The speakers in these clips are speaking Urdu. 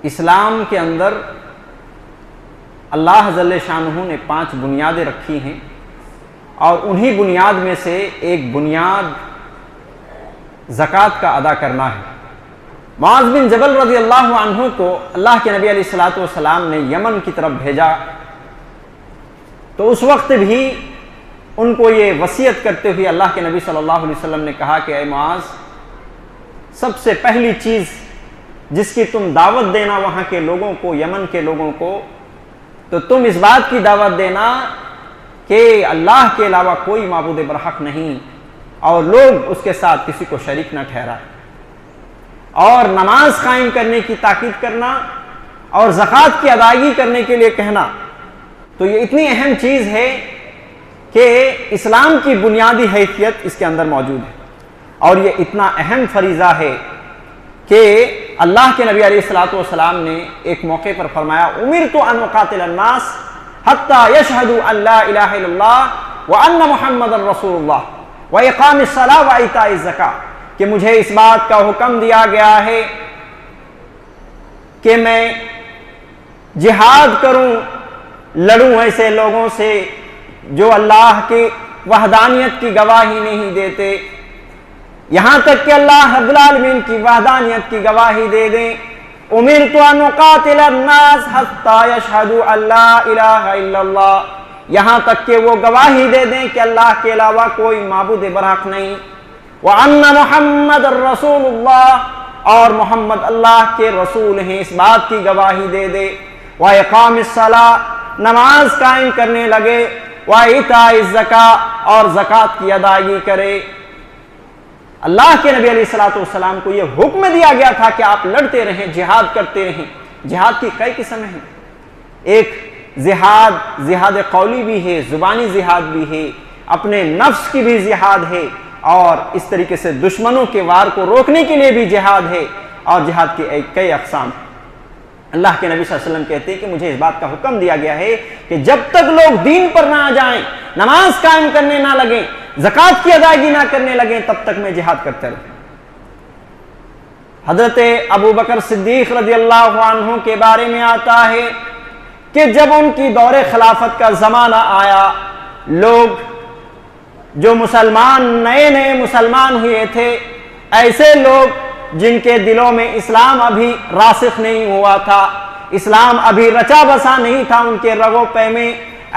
اسلام کے اندر اللہ جل شانہ نے 5 بنیادیں رکھی ہیں، اور انہی بنیاد میں سے ایک بنیاد زکوٰۃ کا ادا کرنا ہے۔ معاذ بن جبل رضی اللہ عنہ کو اللہ کے نبی علیہ الصلوۃ والسلام نے یمن کی طرف بھیجا، تو اس وقت بھی ان کو یہ وصیت کرتے ہوئے اللہ کے نبی صلی اللہ علیہ وسلم نے کہا کہ اے معاذ، سب سے پہلی چیز جس کی تم دعوت دینا وہاں کے لوگوں کو، یمن کے لوگوں کو، تو تم اس بات کی دعوت دینا کہ اللہ کے علاوہ کوئی معبود برحق نہیں، اور لوگ اس کے ساتھ کسی کو شریک نہ ٹھہرائیں، اور نماز قائم کرنے کی تاکید کرنا اور زکوٰۃ کی ادائیگی کرنے کے لیے کہنا۔ تو یہ اتنی اہم چیز ہے کہ اسلام کی بنیادی حیثیت اس کے اندر موجود ہے، اور یہ اتنا اہم فریضہ ہے کہ اللہ کے نبی علیہ الصلوۃ والسلام نے ایک موقع پر فرمایا امرت ان اقاتل الناس حتی یشہدوا ان لا الہ الا اللہ وان محمد رسول اللہ واقام الصلاۃ وایتاء الزکاۃ، کہ مجھے اس بات کا حکم دیا گیا ہے کہ میں جہاد کروں، لڑوں ایسے لوگوں سے جو اللہ کی وحدانیت کی گواہی نہیں دیتے، یہاں تک کہ اللہ رب العالمین کی وحدانیت کی گواہی دے دیں۔ امرت ان اقاتل الناس حتی یشہدوا ان لا الہ الا اللہ، یہاں تک کہ وہ گواہی دے دیں کہ اللہ کے علاوہ کوئی معبود برحق نہیں، وان محمد رسول اللہ، اور محمد اللہ کے رسول ہیں، اس بات کی گواہی دے دے۔ واقام الصلاۃ، نماز قائم کرنے لگے، وایتاء الزکاۃ، اور زکوٰۃ کی ادائیگی کرے۔ اللہ کے نبی علیہ الصلوۃ والسلام کو یہ حکم دیا گیا تھا کہ آپ لڑتے رہیں، جہاد کرتے رہیں۔ جہاد کی کئی قسم ہیں، ایک جہاد قولی بھی ہے، زبانی جہاد بھی ہے، اپنے نفس کی بھی جہاد ہے، اور اس طریقے سے دشمنوں کے وار کو روکنے کے لیے بھی جہاد ہے، اور جہاد کی کئی اقسام ہیں۔ اللہ کے نبی صلی اللہ علیہ وسلم کہتے ہیں کہ مجھے اس بات کا حکم دیا گیا ہے کہ جب تک لوگ دین پر نہ آ جائیں، نماز قائم کرنے نہ لگیں، زکوٰۃ کی ادائیگی نہ کرنے لگیں، تب تک میں جہاد کرتے رہوں۔ حضرت ابو بکر صدیق رضی اللہ عنہ کے بارے میں آتا ہے کہ جب ان کی دور خلافت کا زمانہ آیا، لوگ جو نئے مسلمان ہوئے تھے، ایسے لوگ جن کے دلوں میں اسلام ابھی راسخ نہیں ہوا تھا، اسلام ابھی رچا بسا نہیں تھا ان کے رگ و پے میں،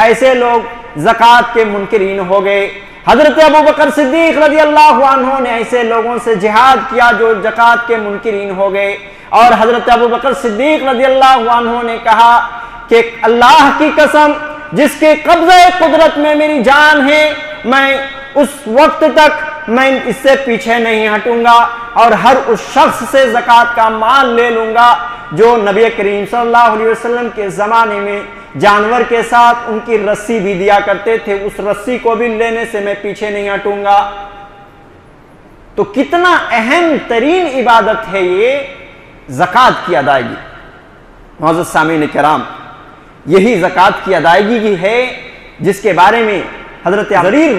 ایسے لوگ زکوٰۃ کے منکرین ہو گئے۔ حضرت ابو بکر صدیق رضی اللہ عنہ نے ایسے لوگوں سے جہاد کیا جو زکوٰۃ کے منکرین ہو گئے، اور حضرت ابو بکر صدیق رضی اللہ عنہ نے کہا کہ اللہ کی قسم جس کے قبضہ قدرت میں میری جان ہے، میں اس وقت تک میں اس سے پیچھے نہیں ہٹوں گا، اور ہر اس شخص سے زکوٰۃ کا مال لے لوں گا جو نبی کریم صلی اللہ علیہ وسلم کے زمانے میں جانور کے ساتھ ان کی رسی بھی دیا کرتے تھے، اس رسی کو بھی لینے سے میں پیچھے نہیں ہٹوں گا۔ تو کتنا اہم ترین عبادت ہے یہ زکوٰۃ کی ادائیگی۔ معزز سامعین کرام، یہی زکوٰۃ کی ادائیگی ہے جس کے بارے میں حضرت غریر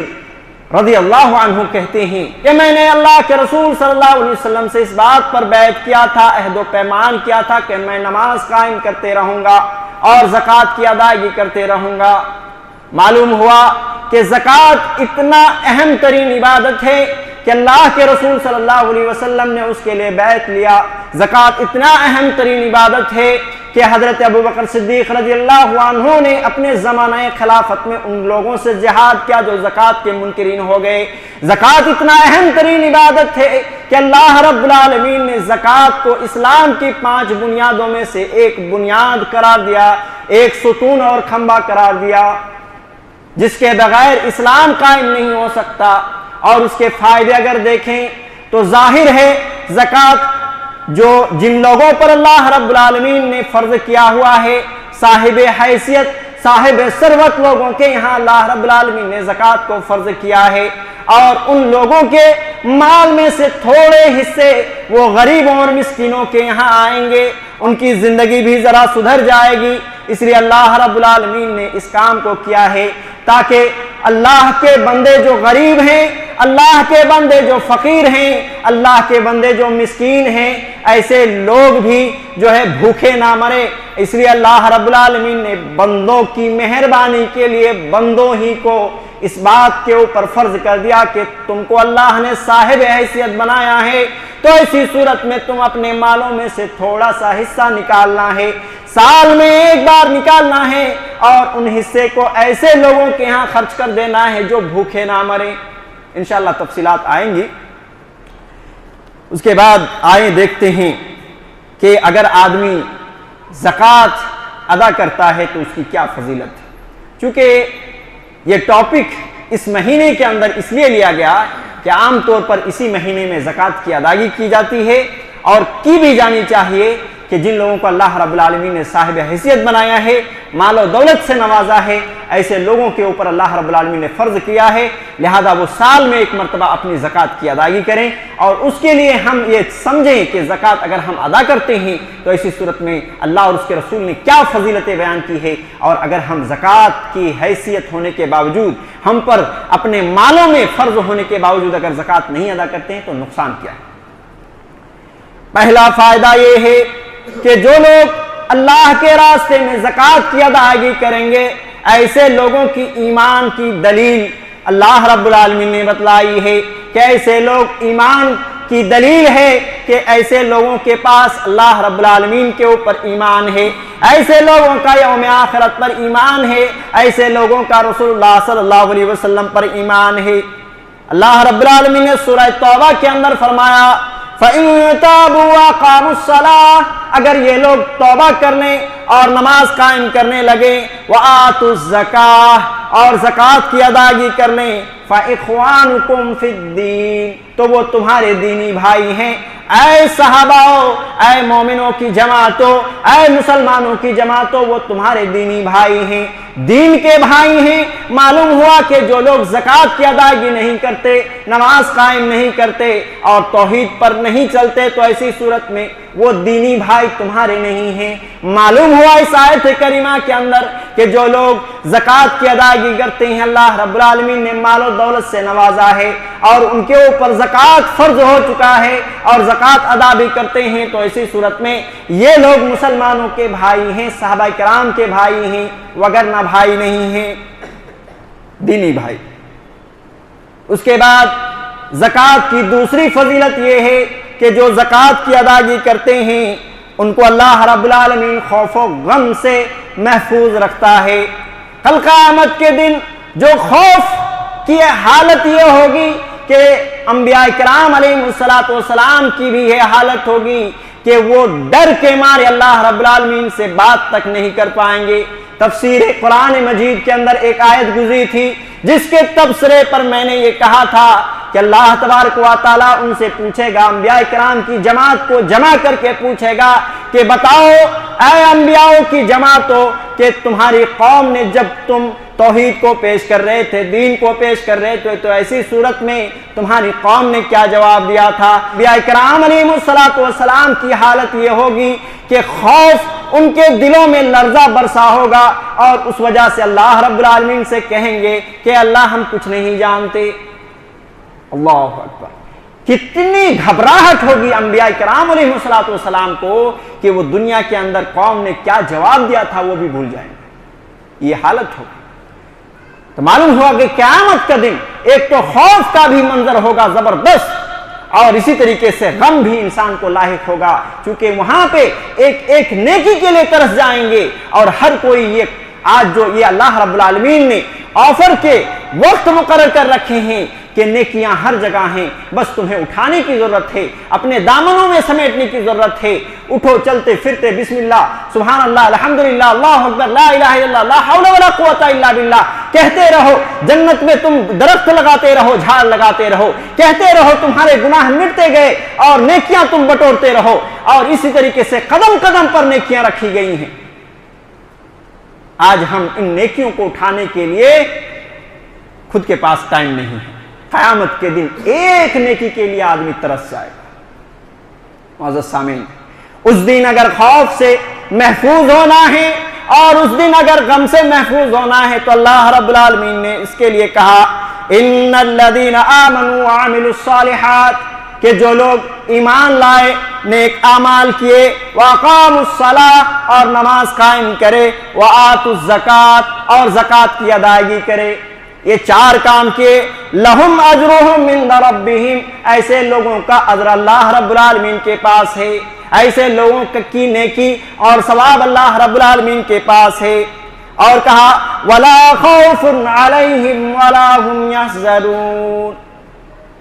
رضی اللہ عنہ کہتے ہیں کہ میں نے اللہ کے رسول صلی اللہ علیہ وسلم سے اس بات پر بیعت کیا تھا، عہد و پیمان کیا تھا کہ میں نماز قائم کرتے رہوں گا اور زکوٰۃ کی ادائیگی کرتے رہوں گا۔ معلوم ہوا کہ زکوٰۃ اتنا اہم ترین عبادت ہے کہ اللہ کے رسول صلی اللہ علیہ وسلم نے اس کے لیے بیعت لیا۔ زکوٰۃ اتنا اہم ترین عبادت ہے کہ حضرت ابو بکر صدیق رضی اللہ عنہ نے اپنے زمانہ خلافت میں ان لوگوں سے جہاد کیا جو زکوٰۃ کے منکرین ہو گئے۔ زکوٰۃ اتنا اہم ترین عبادت ہے کہ اللہ رب العالمین نے زکوٰۃ کو اسلام کی 5 بنیادوں میں سے ایک بنیاد قرار دیا، ایک ستون اور کھمبا قرار دیا، جس کے بغیر اسلام قائم نہیں ہو سکتا۔ اور اس کے فائدے اگر دیکھیں تو ظاہر ہے زکوٰۃ جو جن لوگوں پر اللہ رب العالمین نے فرض کیا ہوا ہے، صاحب حیثیت، صاحب ثروت لوگوں کے یہاں اللہ رب العالمین نے زکوٰۃ کو فرض کیا ہے، اور ان لوگوں کے مال میں سے تھوڑے حصے وہ غریبوں اور مسکینوں کے یہاں آئیں گے، ان کی زندگی بھی ذرا سدھر جائے گی۔ اس لیے اللہ رب العالمین نے اس کام کو کیا ہے تاکہ اللہ کے بندے جو غریب ہیں، اللہ کے بندے جو فقیر ہیں، اللہ کے بندے جو مسکین ہیں، ایسے لوگ بھی جو ہے بھوکے نہ مرے۔ اس لیے اللہ رب العالمین نے بندوں کی مہربانی کے لیے بندوں ہی کو اس بات کے اوپر فرض کر دیا کہ تم کو اللہ نے صاحب حیثیت بنایا ہے، تو ایسی صورت میں تم اپنے مالوں میں سے تھوڑا سا حصہ نکالنا ہے، سال میں ایک بار نکالنا ہے، اور ان حصے کو ایسے لوگوں کے ہاں خرچ کر دینا ہے جو بھوکے نہ مریں۔ انشاءاللہ تفصیلات آئیں گی۔ اس کے بعد آئیں دیکھتے ہیں کہ اگر آدمی زکوٰۃ ادا کرتا ہے تو اس کی کیا فضیلت ہے۔ چونکہ یہ ٹاپک اس مہینے کے اندر اس لیے لیا گیا کہ عام طور پر اسی مہینے میں زکوٰۃ کی ادائیگی کی جاتی ہے، اور کی بھی جانی چاہیے کہ جن لوگوں کو اللہ رب العالمین نے صاحب حیثیت بنایا ہے، مال و دولت سے نوازا ہے، ایسے لوگوں کے اوپر اللہ رب العالمین نے فرض کیا ہے، لہذا وہ سال میں ایک مرتبہ اپنی زکوٰۃ کی ادائیگی کریں۔ اور اس کے لیے ہم یہ سمجھیں کہ زکوٰۃ اگر ہم ادا کرتے ہیں تو ایسی صورت میں اللہ اور اس کے رسول نے کیا فضیلتیں بیان کی ہے، اور اگر ہم زکوٰۃ کی حیثیت ہونے کے باوجود، ہم پر اپنے مالوں میں فرض ہونے کے باوجود اگر زکوٰۃ نہیں ادا کرتے ہیں تو نقصان کیا ہے۔ پہلا فائدہ یہ ہے کہ جو لوگ اللہ کے راستے میں زکوٰۃ کی ادائیگی کریں گے، ایسے لوگوں کی ایمان کی دلیل اللہ رب العالمین نے بتلائی ہے کہ ایسے لوگ ایمان کی دلیل ہے کہ ایسے لوگوں کے پاس اللہ رب العالمین کے اوپر ایمان ہے، ایسے لوگوں کا یوم آخرت پر ایمان ہے، ایسے لوگوں کا رسول اللہ صلی اللہ علیہ وسلم پر ایمان ہے۔ اللہ رب العالمین نے سورہ توبہ کے اندر فرمایا فَإِن تَابُوا وَأَقَامُوا الصَّلَاةَ، اگر یہ لوگ توبہ کرنے اور نماز قائم کرنے لگے، وَآتُوا الزَّكَاةَ، اور زکوٰۃ کی ادائیگی کرنے، فَإِخْوَانُكُمْ فِي الدِّينِ، تو وہ تمہارے دینی بھائی ہیں۔ اے صحاباؤ، اے مومنوں کی جماعتوں، اے مسلمانوں کی جماعتوں، وہ تمہارے دینی بھائی ہیں، دین کے بھائی ہیں۔ معلوم ہوا کہ جو لوگ زکوٰۃ کی ادائیگی نہیں کرتے، نماز قائم نہیں کرتے اور توحید پر نہیں چلتے، تو ایسی صورت میں وہ دینی بھائی تمہارے نہیں ہیں۔ معلوم ہوا اس آیت کریمہ کے اندر کہ جو لوگ زکوٰۃ کی ادائیگی کرتے ہیں، اللہ رب العالمین نے مال و دولت سے نوازا ہے اور ان کے اوپر زکوٰۃ فرض ہو چکا ہے اور زکوٰۃ ادا بھی کرتے ہیں، تو ایسی صورت میں یہ لوگ مسلمانوں کے بھائی ہیں، صحابہ کرام کے بھائی ہیں، وگرنہ بھائی نہیں ہیں، دینی بھائی۔ اس کے بعد زکوٰۃ کی دوسری فضیلت یہ ہے کہ جو زکوٰۃ کی ادائیگی کرتے ہیں ان کو اللہ رب العالمین خوف و غم سے محفوظ رکھتا ہے۔ کل قیامت کے دن جو خوف کی حالت یہ ہوگی کہ انبیاء کرام علیہ السلام کی بھی یہ حالت ہوگی کہ وہ ڈر کے مارے اللہ رب العالمین سے بات تک نہیں کر پائیں گے۔ تفسیر قرآن مجید کے اندر ایک آیت گزری تھی جس کے تبصرے پر میں نے یہ کہا تھا کہ اللہ تبارک و تعالیٰ ان سے پوچھے گا، انبیاء کرام کی جماعت کو جمع کر کے پوچھے گا کہ بتاؤ اے انبیاء کی جماعتوں کہ تمہاری قوم نے جب تم توحید کو پیش کر رہے تھے، دین کو پیش کر رہے تھے، تو ایسی صورت میں تمہاری قوم نے کیا جواب دیا تھا؟ انبیاء کرام علیہ السلام کی حالت یہ ہوگی کہ خوف ان کے دلوں میں لرزہ برسا ہوگا اور اس وجہ سے اللہ رب العالمین سے کہیں گے کہ اللہ ہم کچھ نہیں جانتے۔ اللہ اکبر، کتنی گھبراہٹ ہوگی انبیاء کرام علیہ السلام کو کہ وہ دنیا کے اندر قوم نے کیا جواب دیا تھا وہ بھی بھول جائیں گے، یہ حالت ہوگی۔ تو معلوم ہوا کہ قیامت کا دن ایک تو خوف کا بھی منظر ہوگا زبردست، اور اسی طریقے سے غم بھی انسان کو لاحق ہوگا، چونکہ وہاں پہ ایک نیکی کے لیے ترس جائیں گے، اور ہر کوئی یہ آج جو یہ اللہ رب العالمین نے آفر کے وقت مقرر کر رکھے ہیں کہ نیکیاں ہر جگہ ہیں، بس تمہیں اٹھانے کی ضرورت ہے، اپنے دامنوں میں سمیٹنے کی ضرورت ہے۔ اٹھو چلتے پھرتے بسم اللہ سبحان اللہ الحمدللہ اللہ اکبر لا الہ الا اللہ لا حول ولا قوت الا باللہ کہتے رہو۔ جنت میں تم درخت لگاتے رہو، جھاڑ لگاتے رہو، کہتے رہو، تمہارے گناہ مٹتے گئے اور نیکیاں تم بٹورتے رہو، اور اسی طریقے سے قدم قدم پر نیکیاں رکھی گئی ہیں۔ آج ہم ان نیکیوں کو اٹھانے کے لیے خود کے پاس ٹائم نہیں ہے۔ قیامت کے دن ایک نیکی کے لیے آدمی ترس جائے گا۔ معزز سامعین، اس دن اگر خوف سے محفوظ ہونا ہے اور اس دن اگر غم سے محفوظ ہونا ہے تو اللہ رب العالمین نے اس کے لیے کہا ان الذین آمنوا وعملوا الصالحات، کہ جو لوگ ایمان لائے، نیک اعمال کیے، واقاموا الصلاۃ اور نماز قائم کرے، وآتوا الزکوٰۃ اور زکوٰۃ کی ادائیگی کرے، یہ 4 کام کیے، لہم اجرہم عند ربہم، ایسے لوگوں کا اجر اللہ رب العالمین کے پاس ہے، ایسے لوگوں کی نیکی اور ثواب اللہ رب العالمین کے پاس ہے۔ اور کہا ولا خوف علیہم ولا هم یحزنون،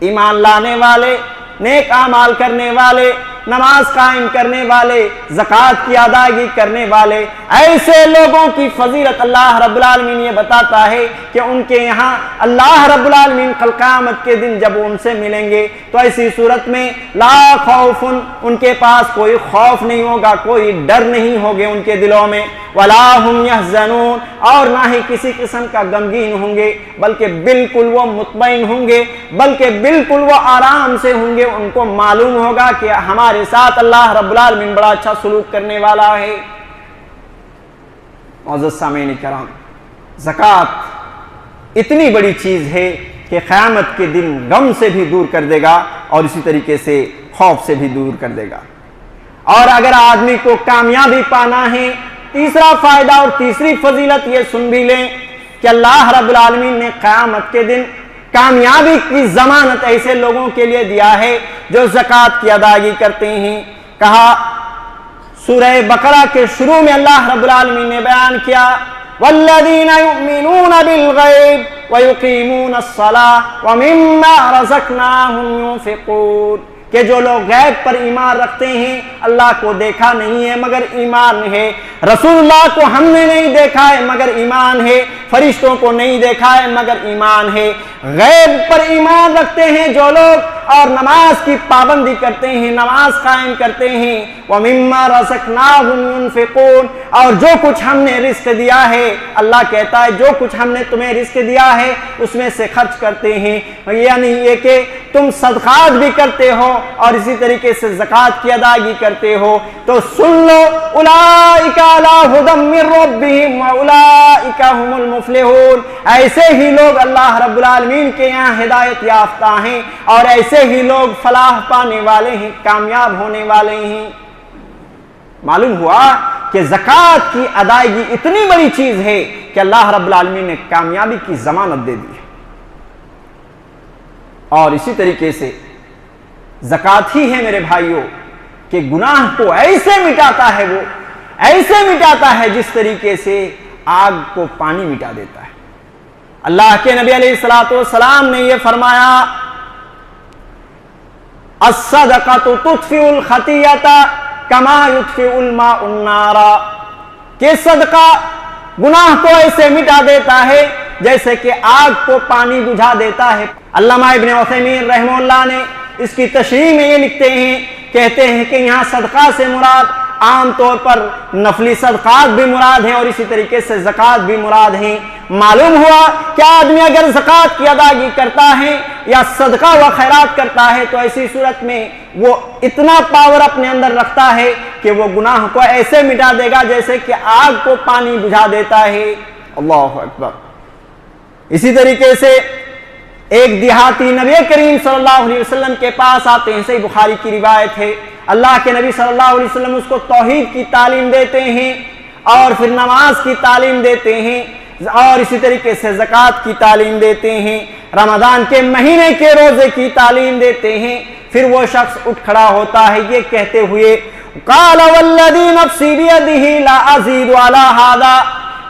ایمان لانے والے، نیک اعمال کرنے والے، نماز قائم کرنے والے، زکوٰۃ کی ادائیگی کرنے والے، ایسے لوگوں کی فضیلت اللہ رب العالمین یہ بتاتا ہے کہ ان کے یہاں اللہ رب العالمین کل قیامت کے دن جب ان سے ملیں گے تو ایسی صورت میں لا خوف، ان کے پاس کوئی خوف نہیں ہوگا، کوئی ڈر نہیں ہوگے ان کے دلوں میں، ولا هم یحزنون، اور نہ ہی کسی قسم کا غمگین ہوں گے، بلکہ بالکل وہ مطمئن ہوں گے، بلکہ بالکل وہ آرام سے ہوں گے، ان کو معلوم ہوگا کہ ہمارے ساتھ اللہ رب العالمین بڑا اچھا سلوک کرنے والا ہے۔ معزز سامعین کرام، زکوٰۃ اتنی بڑی چیز ہے کہ قیامت کے دن غم سے بھی دور کر دے گا اور اسی طریقے سے خوف سے بھی دور کر دے گا۔ اور اگر آدمی کو کامیابی پانا ہے، تیسرا فائدہ اور تیسری فضیلت یہ سن بھی لیں کہ اللہ رب العالمین نے قیامت کے دن کامیابی کی ضمانت ایسے لوگوں کے لیے دیا ہے جو زکوٰۃ کی ادائیگی کرتے ہیں۔ کہا سورہ بقرہ کے شروع میں اللہ رب العالمین نے بیان کیا والذین یؤمنون بالغیب ویقیمون الصلاۃ ومما رزقناہم ینفقون، کہ جو لوگ غیب پر ایمان رکھتے ہیں، اللہ کو دیکھا نہیں ہے مگر ایمان ہے، رسول اللہ کو ہم نے نہیں دیکھا ہے مگر ایمان ہے، فرشتوں کو نہیں دیکھا ہے مگر ایمان ہے، غیب پر ایمان رکھتے ہیں جو لوگ اور نماز کی پابندی کرتے ہیں، نماز قائم کرتے ہیں، وَمِمَّا رَزَقْنَاهُمْ يُنْفِقُونَ، اور جو کچھ ہم نے رزق دیا ہے، اللہ کہتا ہے جو کچھ ہم نے تمہیں رزق دیا ہے اس میں سے خرچ کرتے ہیں، یعنی یہ کہ تم صدقات بھی کرتے ہو اور اسی طریقے سے زکوٰۃ کی ادائیگی کرتے ہو، تو سن لو اولئک علی ھدی من ربہم واولئک ھم المفلحون، ایسے ہی لوگ اللہ رب العالمین کے یہاں ہدایت یافتہ ہیں اور ایسے ہی لوگ فلاح پانے والے ہیں، کامیاب ہونے والے ہیں۔ معلوم ہوا کہ زکوٰۃ کی ادائیگی اتنی بڑی چیز ہے کہ اللہ رب العالمین نے کامیابی کی ضمانت دے دی ہے۔ اور اسی طریقے سے زکوٰۃ ہی ہے میرے بھائیوں کہ گناہ کو ایسے مٹاتا ہے، وہ ایسے مٹاتا ہے جس طریقے سے آگ کو پانی مٹا دیتا ہے۔ اللہ کے نبی علیہ الصلوۃ والسلام نے یہ فرمایا الصدقۃ تطفئ الخطیۃ کما یطفئ الماء النار، کہ صدقہ گناہ کو ایسے مٹا دیتا ہے جیسے کہ آگ کو پانی بجھا دیتا ہے۔ علامہ ابن عثیمین رحمہ اللہ نے اس کی تشریح میں یہ لکھتے ہیں، کہتے ہیں کہ یہاں صدقہ سے مراد عام طور پر نفلی صدقات بھی مراد ہیں اور اسی طریقے سے زکوٰۃ بھی مراد ہیں۔ معلوم ہوا کہ آدمی اگر زکوٰۃ کی ادائیگی کرتا ہے یا صدقہ و خیرات کرتا ہے تو ایسی صورت میں وہ اتنا پاور اپنے اندر رکھتا ہے کہ وہ گناہ کو ایسے مٹا دے گا جیسے کہ آگ کو پانی بجھا دیتا ہے۔ اللہ اکبر۔ اسی طریقے سے ایک دیہاتی نبی کریم صلی اللہ علیہ وسلم کے پاس آتے ہیں، صحیح بخاری کی روایت ہے، اللہ کے نبی صلی اللہ علیہ وسلم اس کو توحید کی تعلیم دیتے ہیں اور پھر نماز کی تعلیم دیتے ہیں اور اسی طریقے سے زکوٰۃ کی تعلیم دیتے ہیں، رمضان کے مہینے کے روزے کی تعلیم دیتے ہیں۔ پھر وہ شخص اٹھ کھڑا ہوتا ہے یہ کہتے ہوئے قال والذی نفسی بیدہ لا ازید علی ھذا،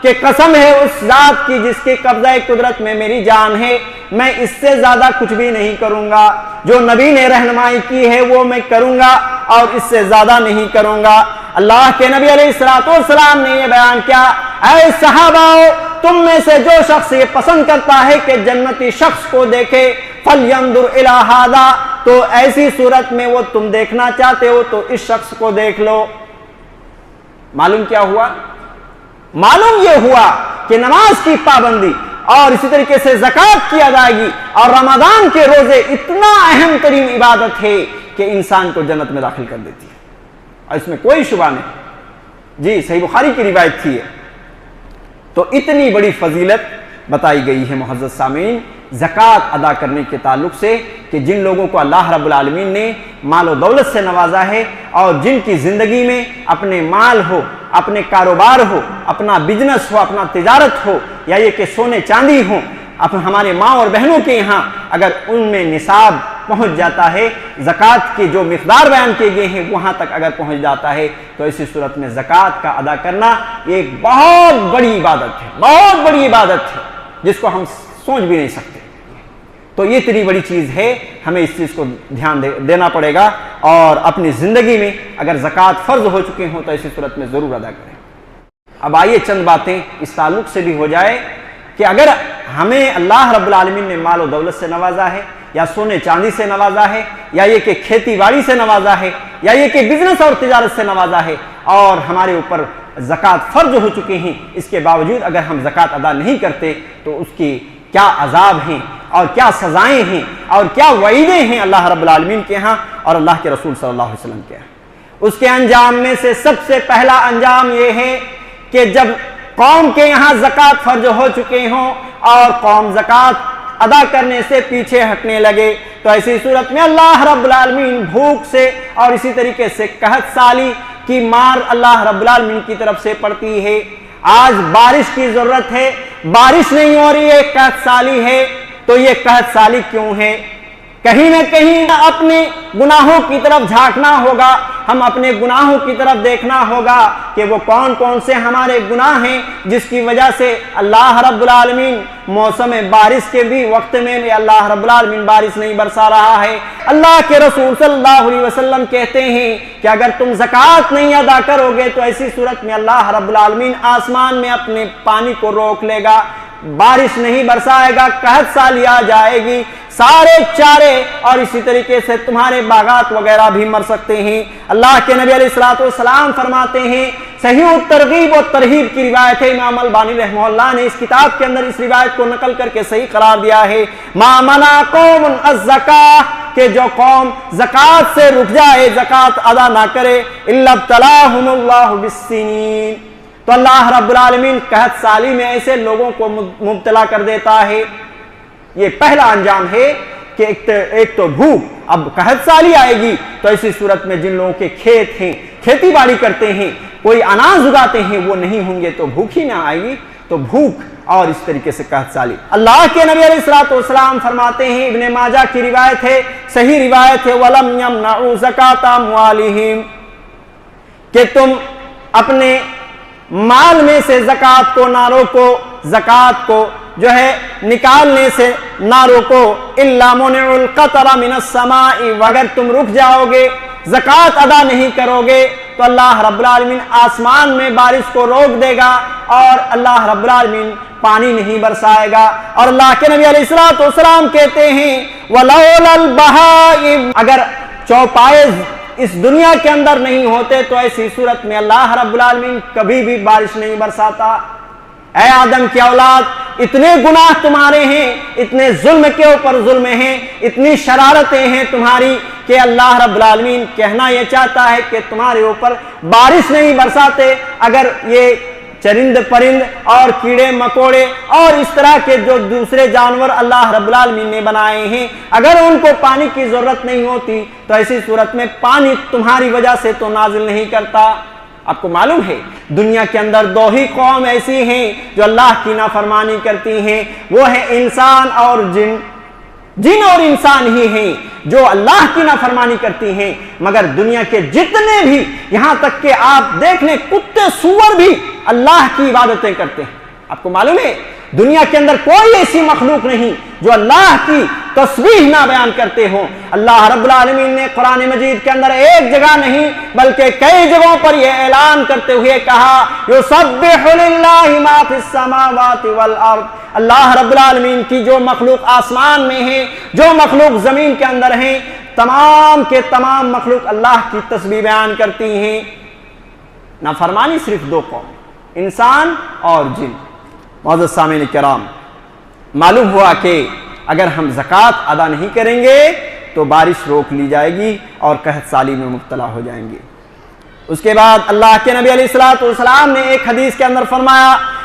کہ قسم ہے اس ذات کی جس کے قبضہ قدرت میں میری جان ہے، میں اس سے زیادہ کچھ بھی نہیں کروں گا، جو نبی نے رہنمائی کی ہے وہ میں کروں گا اور اس سے زیادہ نہیں کروں گا۔ اللہ کے نبی علیہ الصلوۃ والسلام نے یہ بیان کیا، اے صحاباؤ، تم میں سے جو شخص یہ پسند کرتا ہے کہ جنتی شخص کو دیکھے فَلْيَنْظُرْ إِلَىٰ هَٰذَا، تو ایسی صورت میں وہ تم دیکھنا چاہتے ہو تو اس شخص کو دیکھ لو۔ معلوم کیا ہوا؟ معلوم یہ ہوا کہ نماز کی پابندی اور اسی طریقے سے زکوٰۃ کی ادائیگی اور رمضان کے روزے اتنا اہم ترین عبادت ہے کہ انسان کو جنت میں داخل کر دیتی ہے اور اس میں کوئی شبہ نہیں۔ جی صحیح بخاری کی روایت تھی تو اتنی بڑی فضیلت بتائی گئی ہے معزز سامعین زکوٰۃ ادا کرنے کے تعلق سے کہ جن لوگوں کو اللہ رب العالمین نے مال و دولت سے نوازا ہے اور جن کی زندگی میں اپنے مال ہو، اپنے کاروبار ہو، اپنا بزنس ہو، اپنا تجارت ہو، یا یہ کہ سونے چاندی ہوں، ہمارے ماں اور بہنوں کے یہاں اگر ان میں نصاب پہنچ جاتا ہے، زکوٰۃ کی جو مقدار بیان کیے گئے ہیں وہاں تک اگر پہنچ جاتا ہے، تو ایسی صورت میں زکوٰۃ کا ادا کرنا ایک بہت بڑی عبادت ہے، بہت بڑی عبادت ہے جس کو ہم سوچ بھی نہیں سکتے۔ تو یہ اتنی بڑی چیز ہے، ہمیں اس چیز کو دھیان دینا پڑے گا، اور اپنی زندگی میں اگر زکوٰۃ فرض ہو چکے ہوں تو ایسی صورت میں ضرور ادا کریں۔ اب آئیے چند باتیں اس تعلق سے بھی ہو جائے کہ اگر ہمیں اللہ رب العالمین نے مال و دولت سے نوازا ہے، یا سونے چاندی سے نوازا ہے، یا یہ کہ کھیتی باڑی سے نوازا ہے، یا یہ کہ بزنس اور تجارت سے نوازا ہے، اور ہمارے اوپر زکوٰۃ فرض ہو چکے ہیں، اس کے باوجود اگر ہم زکوٰۃ ادا نہیں کرتے تو اس کی کیا عذاب ہیں اور کیا سزائیں ہیں اور کیا وعیدیں ہیں اللہ رب العالمین کے ہاں اور اللہ کے رسول صلی اللہ علیہ وسلم کے ہاں۔ اس کے انجام میں سے سب سے پہلا انجام یہ ہے کہ جب قوم کے یہاں زکوٰۃ فرض ہو چکے ہوں اور قوم زکوٰۃ ادا کرنے سے پیچھے ہٹنے لگے، تو ایسی صورت میں اللہ رب العالمین بھوک سے اور اسی طریقے سے قحط سالی کی مار اللہ رب العالمین کی طرف سے پڑتی ہے۔ آج بارش کی ضرورت ہے، بارش نہیں ہو رہی ہے، قحط سالی ہے، تو یہ قحط سالی کیوں ہے؟ کہیں نہ کہیں اپنے گناہوں کی طرف جھانکنا ہوگا، ہم اپنے گناہوں کی طرف دیکھنا ہوگا کہ وہ کون کون سے ہمارے گناہ ہیں جس کی وجہ سے اللہ رب العالمین موسم بارش کے بھی وقت میں اللہ رب العالمین بارش نہیں برسا رہا ہے۔ اللہ کے رسول صلی اللہ علیہ وسلم کہتے ہیں کہ اگر تم زکوٰۃ نہیں ادا کرو گے تو ایسی صورت میں اللہ رب العالمین آسمان میں اپنے پانی کو روک لے گا، بارش نہیں برسائے گا، قحط سالی آ جائے گی، سارے چارے اور اسی طریقے سے تمہارے باغات وغیرہ بھی مر سکتے ہیں۔ اللہ کے نبی علیہ الصلوۃ والسلام فرماتے ہیں، صحیح الترغیب و ترہیب کی روایت ہے، امام البانی رحمہ اللہ نے اس کتاب کے اندر اس روایت کو نقل کر کے صحیح قرار دیا ہے، ما منع قوم الزکاۃ، کہ جو قوم زکوٰۃ سے رک جائے، زکوٰۃ ادا نہ کرے، الا ابتلاہم اللہ بالسنین، تو اللہ رب العالمین قحط سالی میں ایسے لوگوں کو مبتلا کر دیتا ہے۔ یہ پہلا انجام ہے کہ ایک تو بھوک، اب قحط سالی آئے گی تو ایسی صورت میں جن لوگوں کے کھیت ہیں، کھیتی باڑی کرتے ہیں، کوئی اناج اگاتے ہیں، وہ نہیں ہوں گے تو بھوک ہی نہ آئے گی، تو بھوک اور اس طریقے سے قحط سالی۔ اللہ کے نبی علیہ الصلوۃ والسلام فرماتے ہیں، ابن ماجہ کی روایت ہے، صحیح روایت ہے، وَلَمْ يَمْنَعُوا زَكَاةَ أَمْوَالِهِمْ، کہ تم اپنے مال میں سے زکوٰۃ کو نہ روکو، زکوٰۃ کو جو ہے نکالنے سے نہ روکو، الا منع القطر من السماء، اگر تم رک جاؤ گے، زکوٰۃ ادا نہیں کرو گے تو اللہ رب العالمین آسمان میں بارش کو روک دے گا اور اللہ رب العالمین پانی نہیں برسائے گا۔ اور اللہ کے نبی علیہ الصلوۃ والسلام کہتے ہیں، ولولا البہائم، اگر چوپائے اس دنیا کے اندر نہیں ہوتے تو ایسی صورت میں اللہ رب العالمین کبھی بھی بارش نہیں برساتا۔ اے آدم کی اولاد، اتنے گناہ تمہارے ہیں، اتنے ظلم کے اوپر ظلم ہیں، اتنی شرارتیں ہیں تمہاری کہ اللہ رب العالمین کہنا یہ چاہتا ہے کہ تمہارے اوپر بارش نہیں برساتے۔ اگر یہ چرند پرند اور کیڑے مکوڑے اور اس طرح کے جو دوسرے جانور اللہ رب العالمین نے بنائے ہیں، اگر ان کو پانی کی ضرورت نہیں ہوتی تو ایسی صورت میں پانی تمہاری وجہ سے تو نازل نہیں کرتا۔ آپ کو معلوم ہے دنیا کے اندر دو ہی قوم ایسی ہیں جو اللہ کی نافرمانی کرتی ہیں، وہ ہے انسان اور جن۔ جن اور انسان ہی ہیں جو اللہ کی نافرمانی کرتی ہیں، مگر دنیا کے جتنے بھی، یہاں تک کہ آپ دیکھ لیں کتے سور بھی اللہ کی عبادتیں کرتے ہیں۔ آپ کو معلوم ہے دنیا کے اندر کوئی ایسی مخلوق نہیں جو اللہ کی تسبیح نہ بیان کرتے ہوں۔ اللہ رب العالمین نے قرآن مجید کے اندر ایک جگہ نہیں بلکہ کئی جگہوں پر یہ اعلان کرتے ہوئے کہا، یسبح للہ ما فی السماوات والارض، اللہ رب العالمین کی جو مخلوق آسمان میں ہے، جو مخلوق زمین کے اندر ہیں، تمام کے تمام مخلوق اللہ کی تسبیح بیان کرتی ہیں۔ نافرمانی صرف دو قوم، انسان اور جن۔ معزز سامعین کرام، معلوم ہوا کہ اگر ہم زکوٰۃ ادا نہیں کریں گے تو بارش روک لی جائے گی اور قحط سالی میں مبتلا ہو جائیں گے۔ اس کے بعد اللہ کے نبی علیہ الصلوۃ والسلام نے ایک حدیث کے اندر فرمایا،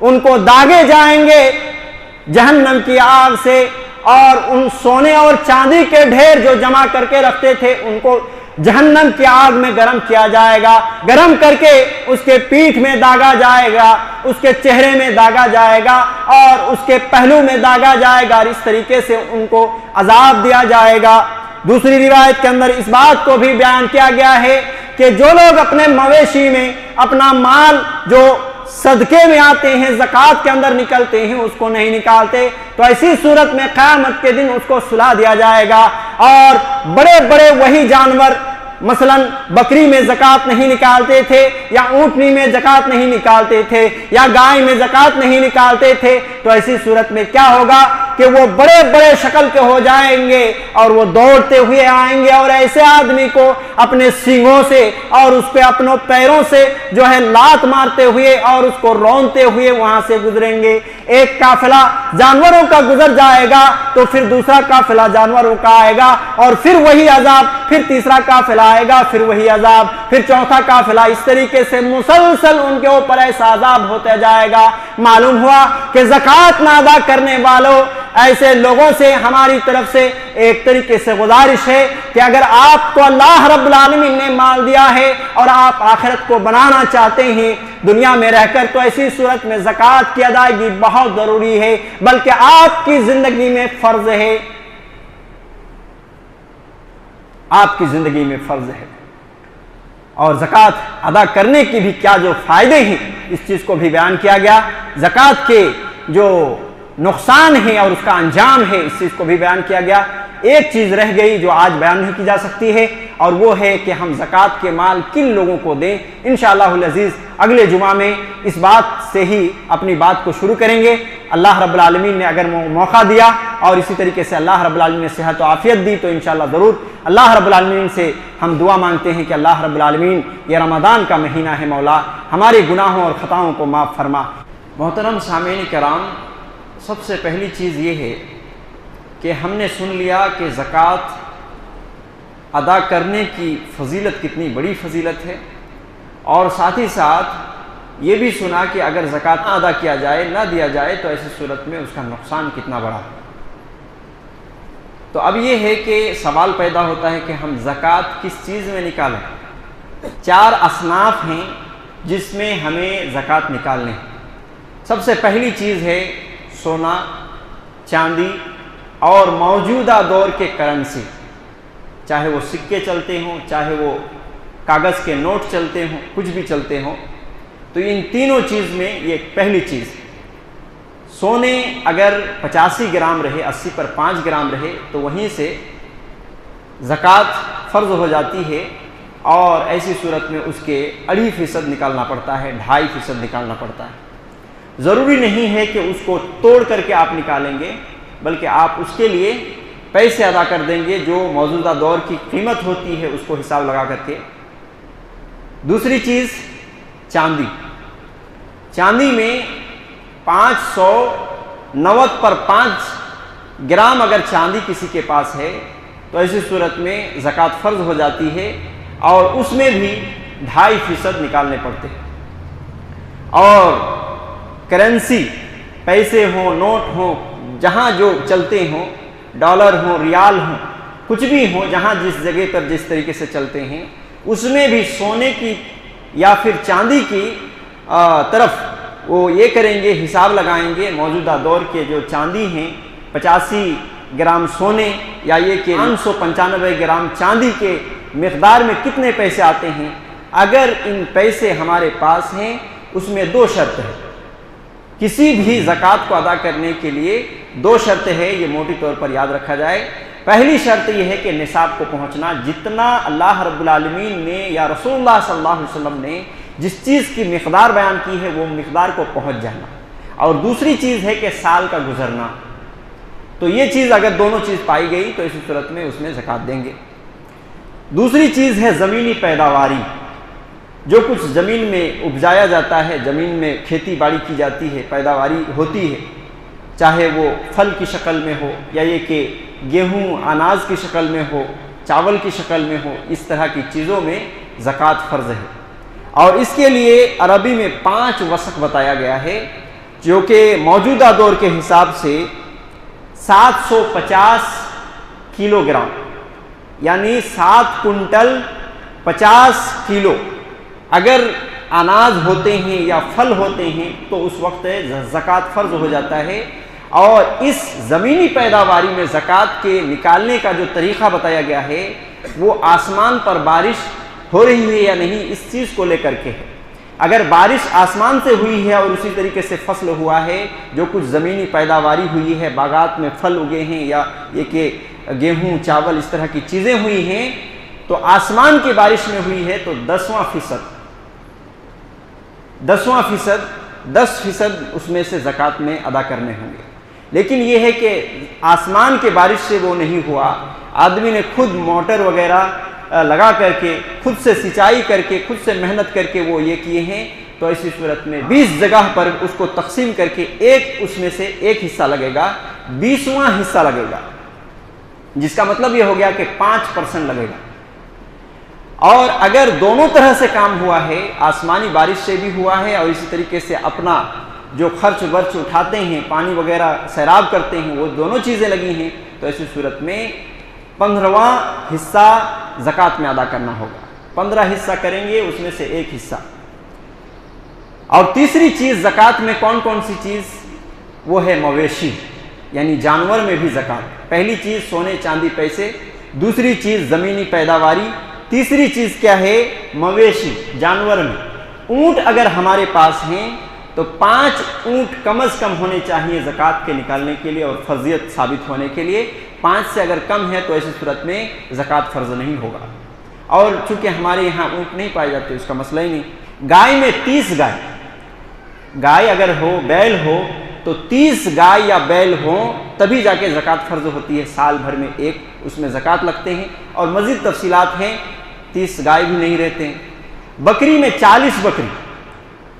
ان کو داغے جائیں گے جہنم کی آگ سے، اور ان سونے اور چاندی کے ڈھیر جو جمع کر کے رکھتے تھے ان کو جہنم کی آگ میں گرم کیا جائے گا، گرم کر کے اس کے پیٹھ میں داغا جائے گا، اس کے چہرے میں داغا جائے گا اور اس کے پہلو میں داغا جائے گا، اور اس طریقے سے ان کو عذاب دیا جائے گا۔ دوسری روایت کے اندر اس بات کو بھی بیان کیا گیا ہے کہ جو لوگ اپنے مویشی میں اپنا مال جو صدقے میں آتے ہیں، زکوٰۃ کے اندر نکلتے ہیں، اس کو نہیں نکالتے، تو ایسی صورت میں قیامت کے دن اس کو سلا دیا جائے گا، اور بڑے بڑے وہی جانور مثلا بکری میں زکوٰۃ نہیں نکالتے تھے، یا اونٹنی میں زکوٰۃ نہیں نکالتے تھے، یا گائے میں زکوٰۃ نہیں نکالتے تھے، تو ایسی صورت میں کیا ہوگا کہ وہ بڑے بڑے شکل کے ہو جائیں گے اور وہ دوڑتے ہوئے آئیں گے، اور ایسے آدمی کو اپنے سینگوں سے اور اس پہ اپنوں پیروں سے جو ہے لات مارتے ہوئے اور اس کو رونتے ہوئے وہاں سے گزریں گے۔ ایک قافلہ جانوروں کا گزر جائے گا تو پھر دوسرا قافلہ جانوروں کا آئے گا، اور پھر وہی عذاب، پھر تیسرا قافلہ آئے گا، پھر وہی عذاب، پھر چوتھا قافلہ، اس طریقے سے مسلسل ان کے اوپر ایسا عذاب ہوتا جائے گا۔ معلوم ہوا کہ زکوٰۃ نہ ادا کرنے والوں ایسے لوگوں سے ہماری طرف سے ایک طریقے سے گزارش ہے کہ اگر آپ کو اللہ رب العالمین نے مال دیا ہے اور آپ آخرت کو بنانا چاہتے ہیں دنیا میں رہ کر، تو ایسی صورت میں زکوٰۃ کی ادائیگی بہت ضروری ہے، بلکہ آپ کی زندگی میں فرض ہے، آپ کی زندگی میں فرض ہے۔ اور زکوٰۃ ادا کرنے کی بھی کیا جو فائدے ہیں اس چیز کو بھی بیان کیا گیا، زکوٰۃ کے جو نقصان ہے اور اس کا انجام ہے اس چیز کو بھی بیان کیا گیا۔ ایک چیز رہ گئی جو آج بیان نہیں کی جا سکتی ہے، اور وہ ہے کہ ہم زکوٰۃ کے مال کن لوگوں کو دیں۔ انشاءاللہ العزیز اگلے جمعہ میں اس بات سے ہی اپنی بات کو شروع کریں گے۔ اللہ رب العالمین نے اگر موقع دیا اور اسی طریقے سے اللہ رب العالمین نے صحت و عافیت دی تو انشاءاللہ ضرور اللہ رب العالمین سے ہم دعا مانگتے ہیں کہ اللہ رب العالمین یہ رمضان کا مہینہ ہے، مولا ہمارے گناہوں اور خطاؤں کو معاف فرما۔ محترم سامعین کرام، سب سے پہلی چیز یہ ہے کہ ہم نے سن لیا کہ زکوٰۃ ادا کرنے کی فضیلت کتنی بڑی فضیلت ہے، اور ساتھ ہی ساتھ یہ بھی سنا کہ اگر زکوٰۃ نہ ادا کیا جائے، نہ دیا جائے، تو ایسی صورت میں اس کا نقصان کتنا بڑا ہے۔ تو اب یہ ہے کہ سوال پیدا ہوتا ہے کہ ہم زکوٰۃ کس چیز میں نکالیں؟ 4 اصناف ہیں جس میں ہمیں زکوٰۃ نکالنے ہیں۔ سب سے پہلی چیز ہے سونا، چاندی اور موجودہ دور کے کرنسی، چاہے وہ سکے چلتے ہوں، چاہے وہ کاغذ کے نوٹ چلتے ہوں، کچھ بھی چلتے ہوں، تو ان تینوں چیز میں یہ پہلی چیز۔ سونے اگر 85 گرام رہے، 80 پر 5 گرام رہے تو وہیں سے زکوٰۃ فرض ہو جاتی ہے، اور ایسی صورت میں اس کے 2.5% نکالنا پڑتا ہے، 2.5% نکالنا پڑتا ہے۔ ضروری نہیں ہے کہ اس کو توڑ کر کے آپ نکالیں گے، بلکہ آپ اس کے لیے پیسے ادا کر دیں گے جو موجودہ دور کی قیمت ہوتی ہے، اس کو حساب لگا کر کے۔ دوسری چیز چاندی۔ چاندی میں 590 پر 5 گرام اگر چاندی کسی کے پاس ہے تو ایسی صورت میں زکوٰۃ فرض ہو جاتی ہے، اور اس میں بھی 2.5% نکالنے پڑتے ہیں۔ اور کرنسی، پیسے ہوں، نوٹ ہوں، جہاں جو چلتے ہوں، ڈالر ہوں، ریال ہوں، کچھ بھی ہوں، جہاں جس جگہ پر جس طریقے سے چلتے ہیں، اس میں بھی سونے کی یا پھر چاندی کی طرف وہ یہ کریں گے، حساب لگائیں گے موجودہ دور کے جو چاندی ہیں 85 گرام سونے یا یہ کہ 595 گرام چاندی کے مقدار میں کتنے پیسے آتے ہیں۔ اگر ان پیسے ہمارے پاس ہیں، اس میں 2 شرط ہے۔ کسی بھی زکوٰۃ کو ادا کرنے کے لیے 2 شرط ہے، یہ موٹی طور پر یاد رکھا جائے۔ پہلی شرط یہ ہے کہ نصاب کو پہنچنا، جتنا اللہ رب العالمین نے یا رسول اللہ صلی اللہ علیہ وسلم نے جس چیز کی مقدار بیان کی ہے وہ مقدار کو پہنچ جانا، اور دوسری چیز ہے کہ سال کا گزرنا۔ تو یہ چیز اگر دونوں چیز پائی گئی تو اسی صورت میں اس میں زکوٰۃ دیں گے۔ دوسری چیز ہے زمینی پیداواری، جو کچھ زمین میں اپجایا جاتا ہے، زمین میں کھیتی باڑی کی جاتی ہے، پیداواری ہوتی ہے، چاہے وہ پھل کی شکل میں ہو یا یہ کہ گیہوں اناج کی شکل میں ہو، چاول کی شکل میں ہو، اس طرح کی چیزوں میں زکوٰۃ فرض ہے۔ اور اس کے لیے عربی میں 5 وسق بتایا گیا ہے۔ جو کہ موجودہ دور کے حساب سے 750 کلو گرام یعنی 7 کنٹل 50 کلو اگر اناج ہوتے ہیں یا پھل ہوتے ہیں تو اس وقت زکوٰۃ فرض ہو جاتا ہے۔ اور اس زمینی پیداواری میں زکوٰۃ کے نکالنے کا جو طریقہ بتایا گیا ہے وہ آسمان پر بارش ہو رہی ہے یا نہیں اس چیز کو لے کر کے ہے۔ اگر بارش آسمان سے ہوئی ہے اور اسی طریقے سے فصل ہوا ہے، جو کچھ زمینی پیداواری ہوئی ہے، باغات میں پھل اگے ہیں یا یہ کہ گیہوں چاول اس طرح کی چیزیں ہوئی ہیں، تو آسمان کی بارش میں ہوئی ہے تو 10% اس میں سے زکوٰۃ میں ادا کرنے ہوں گے۔ لیکن یہ ہے کہ آسمان کے بارش سے وہ نہیں ہوا، آدمی نے خود موٹر وغیرہ لگا کر کے، خود سے سینچائی کر کے، خود سے محنت کر کے وہ یہ کیے ہیں، تو ایسی صورت میں 20 جگہ پر اس کو تقسیم کر کے اس میں سے ایک حصہ لگے گا، 20واں حصہ لگے گا، جس کا مطلب یہ ہو گیا کہ 5% لگے گا۔ اور اگر دونوں طرح سے کام ہوا ہے، آسمانی بارش سے بھی ہوا ہے اور اسی طریقے سے اپنا جو خرچ ورچ اٹھاتے ہیں، پانی وغیرہ سیراب کرتے ہیں، وہ دونوں چیزیں لگی ہیں، تو ایسی صورت میں 15واں حصہ زکوٰۃ میں ادا کرنا ہوگا۔ 15 حصہ کریں گے، اس میں سے ایک حصہ۔ اور تیسری چیز زکوٰۃ میں کون سی چیز؟ وہ ہے مویشی، یعنی جانور میں بھی زکوٰۃ۔ پہلی چیز سونے چاندی پیسے، دوسری چیز زمینی پیداواری، تیسری چیز کیا ہے؟ مویشی، جانور میں۔ اونٹ اگر ہمارے پاس ہیں تو 5 اونٹ کم از کم ہونے چاہیے زکوٰۃ کے نکالنے کے لیے اور فرضیت ثابت ہونے کے لیے۔ 5 سے اگر کم ہے تو ایسی صورت میں زکوٰۃ فرض نہیں ہوگا۔ اور چونکہ ہمارے یہاں اونٹ نہیں پائے جاتے، اس کا مسئلہ ہی نہیں۔ گائے میں 30 گائے اگر ہو، بیل ہو تو 30 گائے یا بیل ہوں تبھی جا کے زکوٰۃ فرض ہوتی ہے۔ سال بھر میں ایک اس میں زکوٰۃ لگتے ہیں، اور مزید تفصیلات ہیں، 30 گائے بھی نہیں رہتے ہیں۔ بکری میں 40 بکری،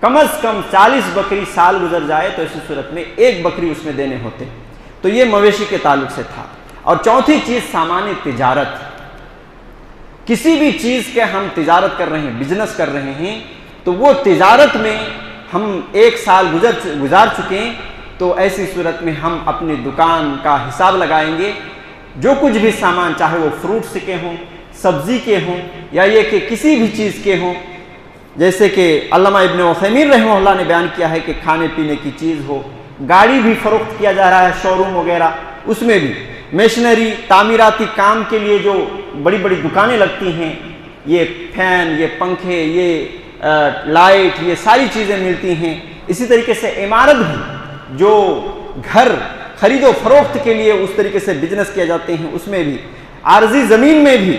کم از کم 40 بکری سال گزر جائے تو اسی صورت میں ایک بکری اس میں دینے ہوتے ہیں۔ تو یہ مویشی کے تعلق سے تھا۔ اور چوتھی چیز سامان تجارت، کسی بھی چیز کے ہم تجارت کر رہے ہیں، بزنس کر رہے ہیں، تو وہ تجارت میں ہم 1 سال گزار چکے ہیں، تو ایسی صورت میں ہم اپنی دکان کا حساب لگائیں گے۔ جو کچھ بھی سامان، چاہے وہ فروٹس کے ہوں، سبزی کے ہوں، یا یہ کہ کسی بھی چیز کے ہوں، جیسے کہ علامہ ابن عثیمین رحمہ اللہ نے بیان کیا ہے کہ کھانے پینے کی چیز ہو، گاڑی بھی فروخت کیا جا رہا ہے، شو روم وغیرہ، اس میں بھی میشنری، تعمیراتی کام کے لیے جو بڑی بڑی دکانیں لگتی ہیں، یہ فین، یہ پنکھے، یہ لائٹ، یہ ساری چیزیں ملتی ہیں۔ اسی طریقے سے عمارت بھی، جو گھر خرید و فروخت کے لیے اس طریقے سے بزنس کیے جاتے ہیں، اس میں بھی، عارضی زمین میں بھی،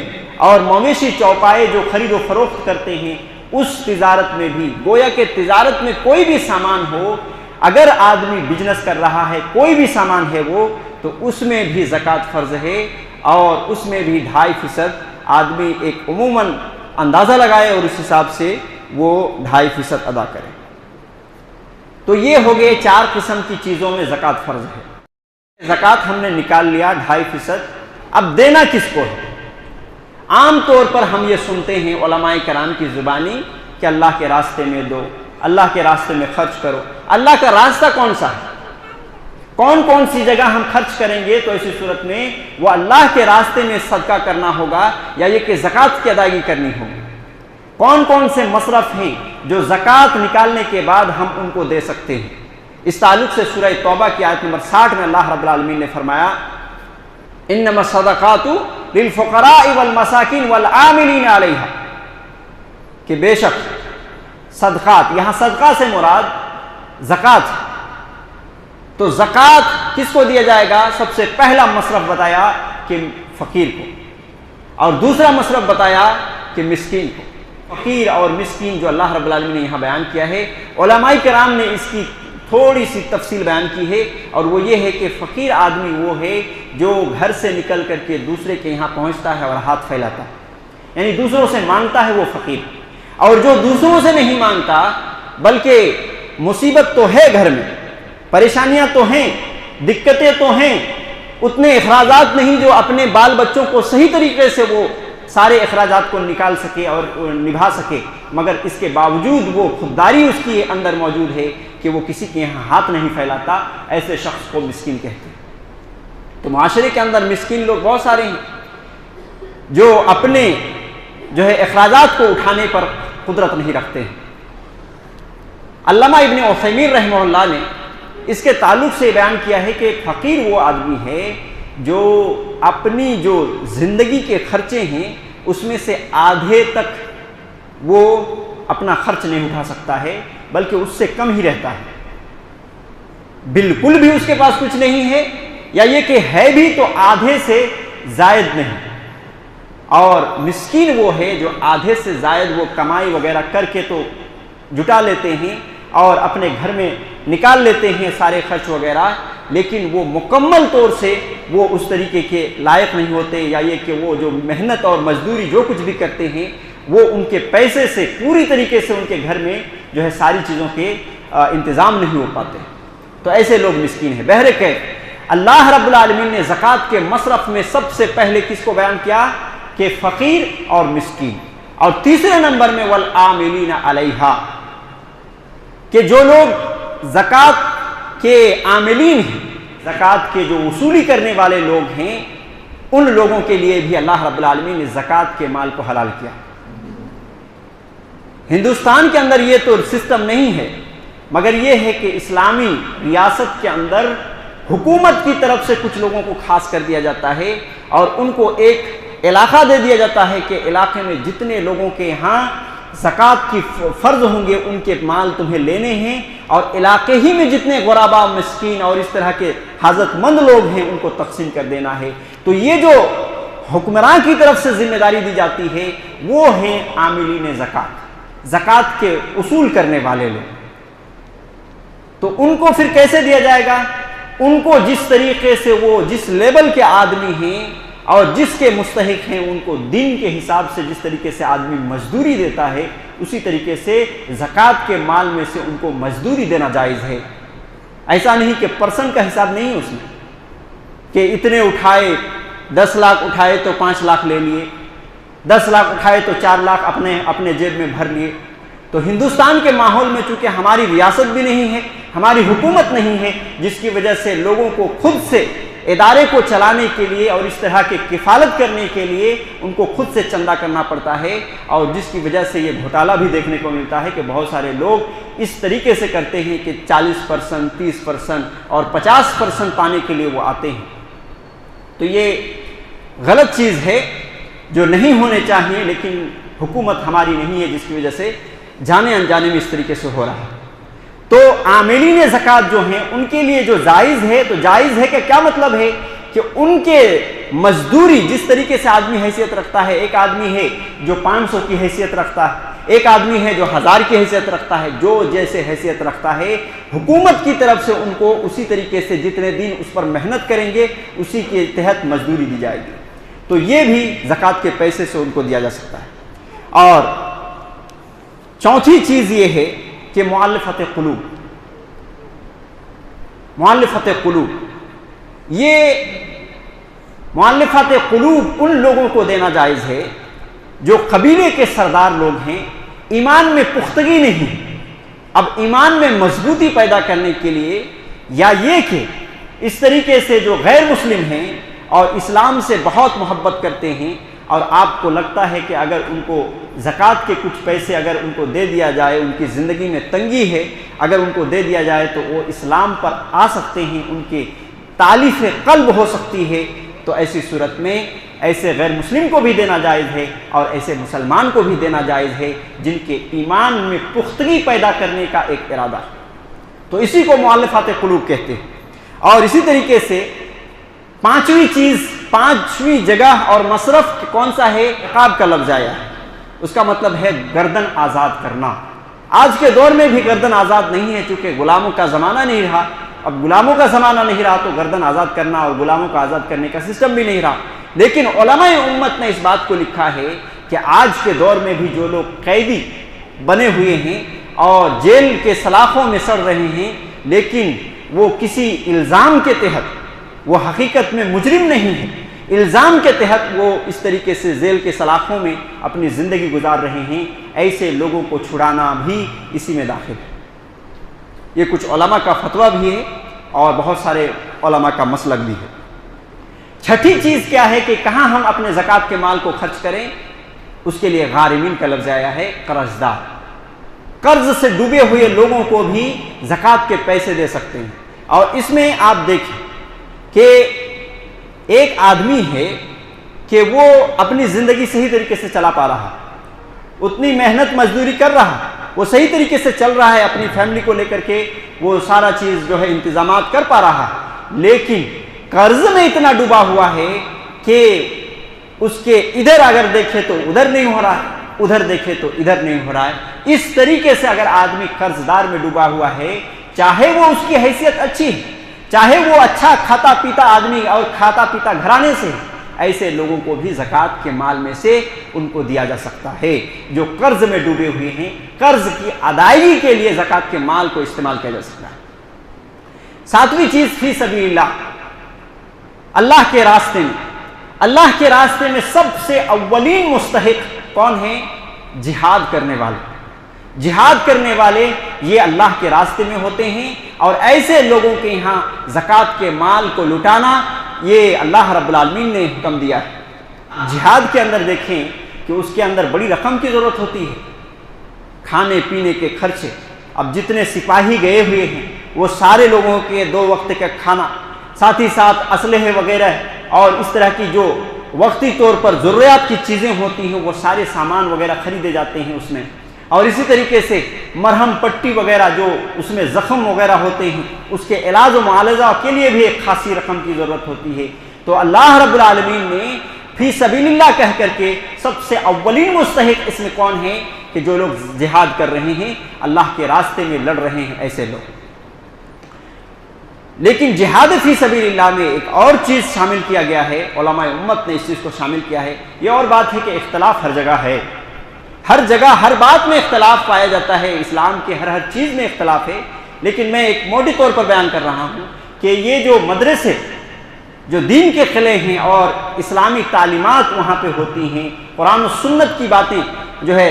اور مویشی چوپائے جو خرید و فروخت کرتے ہیں اس تجارت میں بھی۔ گویا کہ تجارت میں کوئی بھی سامان ہو، اگر آدمی بزنس کر رہا ہے، کوئی بھی سامان ہے وہ، تو اس میں بھی زکوٰۃ فرض ہے، اور اس میں بھی 2.5% آدمی ایک عموماً اندازہ لگائے اور اس حساب سے وہ 2.5% ادا کرے۔ تو یہ ہو گئے 4 قسم کی چیزوں میں زکوٰۃ فرض ہے۔ زکوٰۃ ہم نے نکال لیا 2.5%، اب دینا کس کو ہے؟ عام طور پر ہم یہ سنتے ہیں علماء کرام کی زبانی کہ اللہ کے راستے میں دو، اللہ کے راستے میں خرچ کرو۔ اللہ کا راستہ کون سا ہے؟ کون سی جگہ ہم خرچ کریں گے؟ تو ایسی صورت میں وہ اللہ کے راستے میں صدقہ کرنا ہوگا، یا یہ کہ زکوٰۃ کی ادائیگی کرنی ہوگی۔ کون سے مصرف ہیں جو زکوٰۃ نکالنے کے بعد ہم ان کو دے سکتے ہیں؟ اس تعلق سے سورہ توبہ کی آیت نمبر 60 میں اللہ رب العالمین نے فرمایا، انما الصدقات للفقراء والمساکین والعاملین علیہا، کہ بے شک صدقات، یہاں صدقہ سے مراد زکوٰۃ، تو زکوٰۃ کس کو دیا جائے گا؟ سب سے پہلا مصرف بتایا کہ فقیر کو، اور دوسرا مصرف بتایا کہ مسکین کو۔ فقیر اور مسکین جو اللہ رب العالمین نے یہاں بیان کیا ہے، علماء کرام نے اس کی تھوڑی سی تفصیل بیان کی ہے، اور وہ یہ ہے کہ فقیر آدمی وہ ہے جو گھر سے نکل کر کے دوسرے کے یہاں پہنچتا ہے اور ہاتھ پھیلاتا ہے، یعنی دوسروں سے مانگتا ہے، وہ فقیر۔ اور جو دوسروں سے نہیں مانگتا، بلکہ مصیبت تو ہے گھر میں، پریشانیاں تو ہیں، دقتیں تو ہیں، اتنے اخراجات نہیں جو اپنے بال بچوں کو صحیح طریقے سے وہ سارے اخراجات کو نکال سکے اور نبھا سکے، مگر اس کے باوجود وہ خودداری اس کی اندر موجود ہے کہ وہ کسی کے یہاں ہاتھ نہیں پھیلاتا، ایسے شخص کو مسکین کہتے ہیں۔ تو معاشرے کے اندر مسکین لوگ بہت سارے ہیں جو اپنے اخراجات کو اٹھانے پر قدرت نہیں رکھتے ہیں۔ علامہ ابن عثیمین رحمہ اللہ نے اس کے تعلق سے بیان کیا ہے کہ فقیر وہ آدمی ہے جو اپنی جو زندگی کے خرچے ہیں اس میں سے آدھے تک وہ اپنا خرچ نہیں اٹھا سکتا ہے، بلکہ اس سے کم ہی رہتا ہے، بالکل بھی اس کے پاس کچھ نہیں ہے، یا یہ کہ ہے بھی تو آدھے سے زائد نہیں۔ اور مسکین وہ ہے جو آدھے سے زائد وہ کمائی وغیرہ کر کے تو جٹا لیتے ہیں اور اپنے گھر میں نکال لیتے ہیں سارے خرچ وغیرہ، لیکن وہ مکمل طور سے وہ اس طریقے کے لائق نہیں ہوتے، یا یہ کہ وہ جو محنت اور مزدوری جو کچھ بھی کرتے ہیں وہ ان کے پیسے سے پوری طریقے سے ان کے گھر میں ساری چیزوں کے انتظام نہیں ہو پاتے، تو ایسے لوگ مسکین ہیں۔ بہرکیف اللہ رب العالمین نے زکوٰۃ کے مصرف میں سب سے پہلے کس کو بیان کیا کہ فقیر اور مسکین، اور تیسرے نمبر میں والعاملین علیہا، کہ جو لوگ زکوٰۃ کے عاملین ہیں، زکوٰۃ کے جو وصولی کرنے والے لوگ ہیں، ان لوگوں کے لیے بھی اللہ رب العالمین نے زکوٰۃ کے مال کو حلال کیا۔ ہندوستان کے اندر یہ تو سسٹم نہیں ہے، مگر یہ ہے کہ اسلامی ریاست کے اندر حکومت کی طرف سے کچھ لوگوں کو خاص کر دیا جاتا ہے اور ان کو ایک علاقہ دے دیا جاتا ہے کہ علاقے میں جتنے لوگوں کے ہاں زکوٰۃ کی فرض ہوں گے ان کے مال تمہیں لینے ہیں، اور علاقے ہی میں جتنے غربا، مسکین اور اس طرح کے حاجت مند لوگ ہیں ان کو تقسیم کر دینا ہے۔ تو یہ جو حکمران کی طرف سے ذمہ داری دی جاتی ہے وہ ہیں عاملین زکوٰۃ، زکوٰۃ کے اصول کرنے والے لوگ۔ تو ان کو پھر کیسے دیا جائے گا؟ ان کو جس طریقے سے وہ جس لیول کے آدمی ہیں اور جس کے مستحق ہیں ان کو دن کے حساب سے جس طریقے سے آدمی مزدوری دیتا ہے اسی طریقے سے زکوٰۃ کے مال میں سے ان کو مزدوری دینا جائز ہے۔ ایسا نہیں کہ پرسن کا حساب نہیں اس میں کہ اتنے اٹھائے، 10 لاکھ اٹھائے تو 5 لاکھ لے لیے، 10 لاکھ اٹھائے تو 4 لاکھ اپنے جیب میں بھر لیے۔ تو ہندوستان کے ماحول میں چونکہ ہماری ریاست بھی نہیں ہے، ہماری حکومت نہیں ہے، جس کی وجہ سے لوگوں کو خود سے ادارے کو چلانے کے لیے اور اس طرح کی کفالت کرنے کے لیے ان کو خود سے چندہ کرنا پڑتا ہے، اور جس کی وجہ سے یہ گھوٹالہ بھی دیکھنے کو ملتا ہے کہ بہت سارے لوگ اس طریقے سے کرتے ہیں کہ 40%، 30% اور 50% پانے کے لیے وہ آتے ہیں۔ تو یہ غلط چیز ہے جو نہیں ہونے چاہیے، لیکن حکومت ہماری نہیں ہے جس کی وجہ سے جانے انجانے میں اس طریقے سے ہو رہا ہے۔ تو عاملین زکوٰۃ جو ہیں ان کے لیے جو جائز ہے، تو جائز ہے کہ کیا مطلب ہے کہ ان کے مزدوری جس طریقے سے آدمی حیثیت رکھتا ہے، ایک آدمی ہے جو 500 کی حیثیت رکھتا ہے، ایک آدمی ہے جو 1000 کی حیثیت رکھتا ہے، جو جیسے حیثیت رکھتا ہے حکومت کی طرف سے ان کو اسی طریقے سے جتنے دن اس پر محنت کریں گے اسی کے تحت مزدوری دی جائے گی۔ تو یہ بھی زکوٰۃ کے پیسے سے ان کو دیا جا سکتا ہے۔ اور چوتھی چیز یہ ہے کہ مؤلفت قلوب، یہ مؤلفت قلوب ان لوگوں کو دینا جائز ہے جو قبیلے کے سردار لوگ ہیں، ایمان میں پختگی نہیں۔ اب ایمان میں مضبوطی پیدا کرنے کے لیے، یا یہ کہ اس طریقے سے جو غیر مسلم ہیں اور اسلام سے بہت محبت کرتے ہیں، اور آپ کو لگتا ہے کہ اگر ان کو زکوٰۃ کے کچھ پیسے اگر ان کو دے دیا جائے، ان کی زندگی میں تنگی ہے، اگر ان کو دے دیا جائے تو وہ اسلام پر آ سکتے ہیں، ان کی تالیف قلب ہو سکتی ہے، تو ایسی صورت میں ایسے غیر مسلم کو بھی دینا جائز ہے اور ایسے مسلمان کو بھی دینا جائز ہے جن کے ایمان میں پختگی پیدا کرنے کا ایک ارادہ ہے۔ تو اسی کو مؤلفات قلوب کہتے ہیں۔ اور اسی طریقے سے پانچویں جگہ اور مصرف کون سا ہے؟ عقاب کا لفظ آیا ہے، اس کا مطلب ہے گردن آزاد کرنا۔ آج کے دور میں بھی گردن آزاد نہیں ہے، چونکہ غلاموں کا زمانہ نہیں رہا۔ اب غلاموں کا زمانہ نہیں رہا تو گردن آزاد کرنا اور غلاموں کا آزاد کرنے کا سسٹم بھی نہیں رہا، لیکن علماء امت نے اس بات کو لکھا ہے کہ آج کے دور میں بھی جو لوگ قیدی بنے ہوئے ہیں اور جیل کے سلاخوں میں سڑ رہے ہیں، لیکن وہ کسی الزام کے تحت، وہ حقیقت میں مجرم نہیں ہے، الزام کے تحت وہ اس طریقے سے ذیل کے سلاخوں میں اپنی زندگی گزار رہے ہیں، ایسے لوگوں کو چھڑانا بھی اسی میں داخل ہے۔ یہ کچھ علماء کا فتویٰ بھی ہے اور بہت سارے علماء کا مسلک بھی ہے۔ چھٹی چیز کیا ہے کہ کہاں ہم اپنے زکوٰۃ کے مال کو خرچ کریں؟ اس کے لیے غارمین کا لفظ آیا ہے، قرض دار۔ قرض سے ڈوبے ہوئے لوگوں کو بھی زکوٰۃ کے پیسے دے سکتے ہیں۔ اور اس میں آپ دیکھیں کہ ایک آدمی ہے کہ وہ اپنی زندگی صحیح طریقے سے چلا پا رہا، اتنی محنت مزدوری کر رہا، وہ صحیح طریقے سے چل رہا ہے، اپنی فیملی کو لے کر کے وہ سارا چیز جو ہے انتظامات کر پا رہا، لیکن قرض میں اتنا ڈوبا ہوا ہے کہ اس کے ادھر اگر دیکھے تو ادھر نہیں ہو رہا ہے، ادھر دیکھے تو ادھر نہیں ہو رہا ہے۔ اس طریقے سے اگر آدمی قرض دار میں ڈوبا ہوا ہے، چاہے وہ اس کی حیثیت اچھی ہے، چاہے وہ اچھا کھاتا پیتا آدمی اور کھاتا پیتا گھرانے سے، ایسے لوگوں کو بھی زکوٰۃ کے مال میں سے ان کو دیا جا سکتا ہے جو قرض میں ڈوبے ہوئے ہیں۔ قرض کی ادائیگی کے لیے زکوٰۃ کے مال کو استعمال کیا جا سکتا ہے۔ ساتویں چیز فی سبیل اللہ، اللہ کے راستے میں۔ اللہ کے راستے میں سب سے اولین مستحق کون ہیں؟ جہاد کرنے والے۔ جہاد کرنے والے یہ اللہ کے راستے میں ہوتے ہیں، اور ایسے لوگوں کے یہاں زکوٰۃ کے مال کو لٹانا یہ اللہ رب العالمین نے حکم دیا ہے۔ جہاد کے اندر دیکھیں کہ اس کے اندر بڑی رقم کی ضرورت ہوتی ہے، کھانے پینے کے خرچے۔ اب جتنے سپاہی گئے ہوئے ہیں وہ سارے لوگوں کے 2 وقت کا کھانا، ساتھ ہی ساتھ اسلحے وغیرہ اور اس طرح کی جو وقتی طور پر ضروریات کی چیزیں ہوتی ہیں وہ سارے سامان وغیرہ خریدے جاتے ہیں اس میں، اور اسی طریقے سے مرہم پٹی وغیرہ جو اس میں زخم وغیرہ ہوتے ہیں اس کے علاج و معالجہ کے لیے بھی ایک خاصی رقم کی ضرورت ہوتی ہے۔ تو اللہ رب العالمین نے فی سبیل اللہ کہہ کر کے سب سے اولین مستحق اس میں کون ہے کہ جو لوگ جہاد کر رہے ہیں، اللہ کے راستے میں لڑ رہے ہیں، ایسے لوگ۔ لیکن جہاد فی سبیل اللہ میں ایک اور چیز شامل کیا گیا ہے، علماء امت نے اس چیز کو شامل کیا ہے۔ یہ اور بات ہے کہ اختلاف ہر جگہ ہے، ہر جگہ ہر بات میں اختلاف پایا جاتا ہے، اسلام کے ہر چیز میں اختلاف ہے، لیکن میں ایک موٹی طور پر بیان کر رہا ہوں کہ یہ جو مدرسے جو دین کے قلعے ہیں اور اسلامی تعلیمات وہاں پہ ہوتی ہیں، قرآن و سنت کی باتیں جو ہے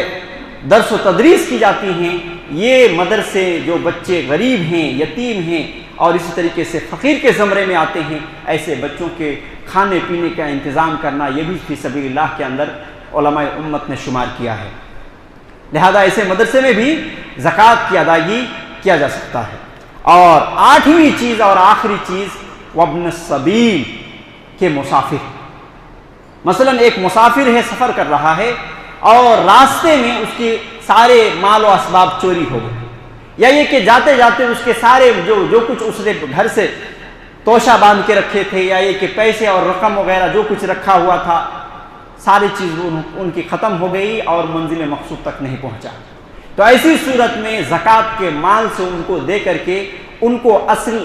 درس و تدریس کی جاتی ہیں، یہ مدرسے جو بچے غریب ہیں، یتیم ہیں اور اسی طریقے سے فقیر کے زمرے میں آتے ہیں، ایسے بچوں کے کھانے پینے کا انتظام کرنا یہ بھی فی سبیل اللہ کے اندر علماء امت نے شمار کیا ہے۔ لہذا ایسے مدرسے میں بھی زکوٰۃ کی ادائیگی کیا جا سکتا ہے۔ اور 8ویں چیز اور آخری چیز وابن السبیل کے مسافر۔ مثلا ایک مسافر ہے، سفر کر رہا ہے اور راستے میں اس کے سارے مال و اسباب چوری ہو گئے، یا یہ کہ جاتے جاتے اس کے سارے جو کچھ اس نے گھر سے توشہ باندھ کے رکھے تھے، یا یہ کہ پیسے اور رقم وغیرہ جو کچھ رکھا ہوا تھا، ساری چیز ان کی ختم ہو گئی اور منزل مقصود تک نہیں پہنچا۔ تو ایسی صورت میں زکوٰۃ کے مال سے ان کو دے کر کے ان کو اصل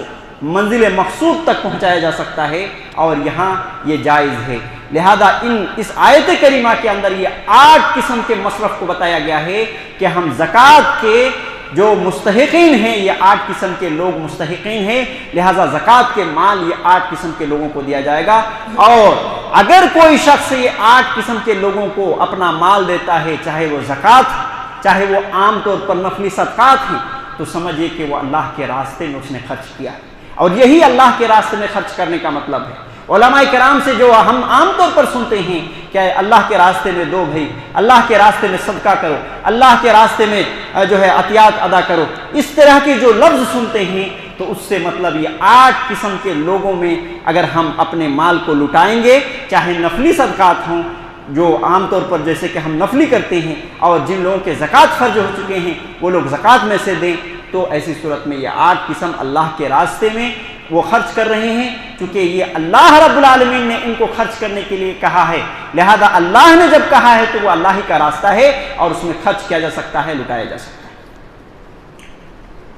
منزل مقصود تک پہنچایا جا سکتا ہے، اور یہاں یہ جائز ہے۔ لہذا اس آیت کریمہ کے اندر یہ 8 قسم کے مصرف کو بتایا گیا ہے کہ ہم زکوٰۃ کے جو مستحقین ہیں، یہ 8 قسم کے لوگ مستحقین ہیں، لہذا زکوٰۃ کے مال یہ 8 قسم کے لوگوں کو دیا جائے گا۔ اور اگر کوئی شخص یہ 8 قسم کے لوگوں کو اپنا مال دیتا ہے، چاہے وہ زکوٰۃ، چاہے وہ عام طور پر نفلی صدقات ہیں، تو سمجھیے کہ وہ اللہ کے راستے میں اس نے خرچ کیا، اور یہی اللہ کے راستے میں خرچ کرنے کا مطلب ہے۔ علماء کرام سے جو ہم عام طور پر سنتے ہیں کہ اللہ کے راستے میں دو بھائی، اللہ کے راستے میں صدقہ کرو، اللہ کے راستے میں جو ہے عطیات ادا کرو، اس طرح کے جو لفظ سنتے ہیں، تو اس سے مطلب یہ 8 قسم کے لوگوں میں اگر ہم اپنے مال کو لٹائیں گے، چاہے نفلی صدقات ہوں جو عام طور پر جیسے کہ ہم نفلی کرتے ہیں، اور جن لوگوں کے زکوٰۃ فرض ہو چکے ہیں وہ لوگ زکوٰۃ میں سے دیں، تو ایسی صورت میں یہ 8 قسم اللہ کے راستے میں وہ خرچ کر رہے ہیں، چونکہ یہ اللہ رب العالمین نے ان کو خرچ کرنے کے لیے کہا ہے، لہذا اللہ نے جب کہا ہے تو وہ اللہ ہی کا راستہ ہے اور اس میں خرچ کیا جا سکتا ہے، لٹایا جا سکتا ہے۔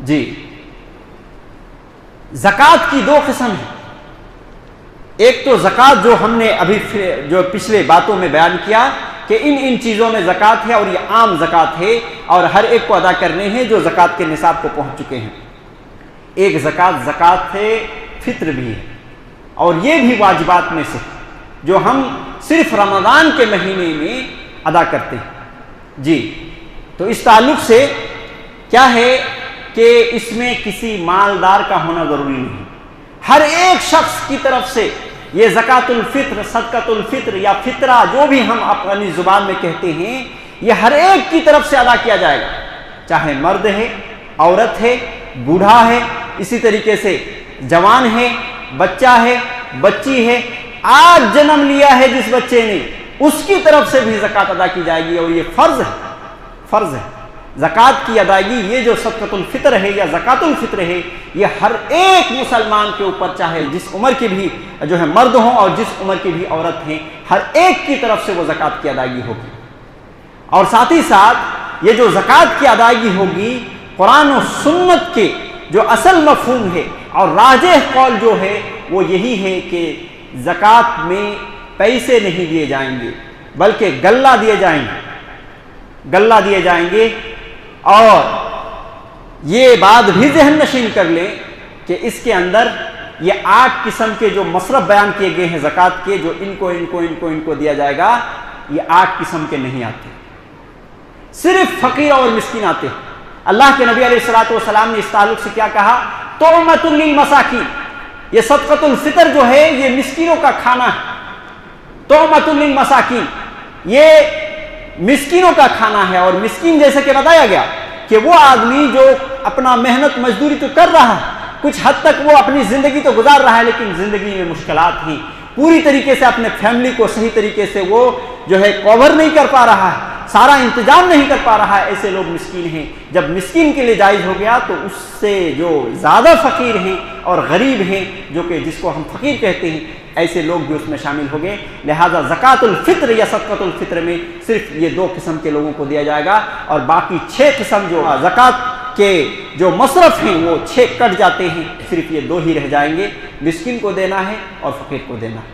جی، زکوٰۃ کی 2 قسم ہیں۔ ایک تو زکوٰۃ جو ہم نے ابھی جو پچھلے باتوں میں بیان کیا کہ ان چیزوں میں زکوٰۃ ہے، اور یہ عام زکوٰۃ ہے اور ہر ایک کو ادا کرنے ہیں جو زکوٰۃ کے نصاب کو پہنچ چکے ہیں۔ ایک زکوٰۃ ہے، فطر بھی ہے، اور یہ بھی واجبات میں سے، جو ہم صرف رمضان کے مہینے میں ادا کرتے ہیں۔ جی، تو اس تعلق سے کیا ہے کہ اس میں کسی مالدار کا ہونا ضروری نہیں، ہر ایک شخص کی طرف سے یہ زکوٰۃ الفطر، صدقۃ الفطر یا فطرہ جو بھی ہم اپنی زبان میں کہتے ہیں، یہ ہر ایک کی طرف سے ادا کیا جائے گا، چاہے مرد ہے، عورت ہے، بوڑھا ہے، اسی طریقے سے جوان ہے، بچہ ہے، بچی ہے، آج جنم لیا ہے جس بچے نے، اس کی طرف سے بھی زکوٰۃ ادا کی جائے گی، اور یہ فرض ہے، فرض ہے زکوٰۃ کی ادائیگی۔ یہ جو صدقۃ الفطر ہے یا زکوٰۃ الفطر ہے، یہ ہر ایک مسلمان کے اوپر، چاہے جس عمر کے بھی جو ہے مرد ہوں اور جس عمر کی بھی عورت ہیں، ہر ایک کی طرف سے وہ زکوٰۃ کی ادائیگی ہوگی۔ اور ساتھ ہی ساتھ یہ جو زکوٰۃ کی ادائیگی ہوگی، قرآن و سنت کے جو اصل مفہوم ہے اور راجح قول جو ہے وہ یہی ہے کہ زکوٰۃ میں پیسے نہیں دیے جائیں گے، بلکہ غلہ دیے جائیں گے، غلہ دیے جائیں گے۔ اور یہ بات بھی ذہن نشین کر لیں کہ اس کے اندر یہ 8 قسم کے جو مصرف بیان کیے گئے ہیں زکوٰۃ کے، جو ان کو دیا جائے گا، یہ 8 قسم کے نہیں آتے، صرف فقیر اور مسکین آتے ہیں۔ اللہ کے نبی علیہ الصلوۃ والسلام نے اس تعلق سے کیا کہا؟ طعمۃ للمساکین، یہ صدقۃ الفطر جو ہے یہ مسکینوں کا کھانا ہے۔ طعمۃ للمساکین، یہ مسکینوں کا کھانا ہے، اور مسکین جیسے کہ بتایا گیا کہ وہ آدمی جو اپنا محنت مزدوری تو کر رہا ہے، کچھ حد تک وہ اپنی زندگی تو گزار رہا ہے، لیکن زندگی میں مشکلات ہیں، پوری طریقے سے اپنے فیملی کو صحیح طریقے سے وہ جو ہے کور نہیں کر پا رہا ہے، سارا انتظام نہیں کر پا رہا ہے، ایسے لوگ مسکین ہیں۔ جب مسکین کے لیے جائز ہو گیا تو اس سے جو زیادہ فقیر ہیں اور غریب ہیں، جو کہ جس کو ہم فقیر کہتے ہیں، ایسے لوگ بھی اس میں شامل ہو گئے۔ لہذا زکوٰۃ الفطر یا صدقۃ الفطر میں صرف یہ 2 قسم کے لوگوں کو دیا جائے گا، اور باقی 6 قسم جو زکوٰۃ کے جو مصرف ہیں وہ 6 کٹ جاتے ہیں، صرف یہ 2 ہی رہ جائیں گے، مسکین کو دینا ہے اور فقیر کو دینا ہے۔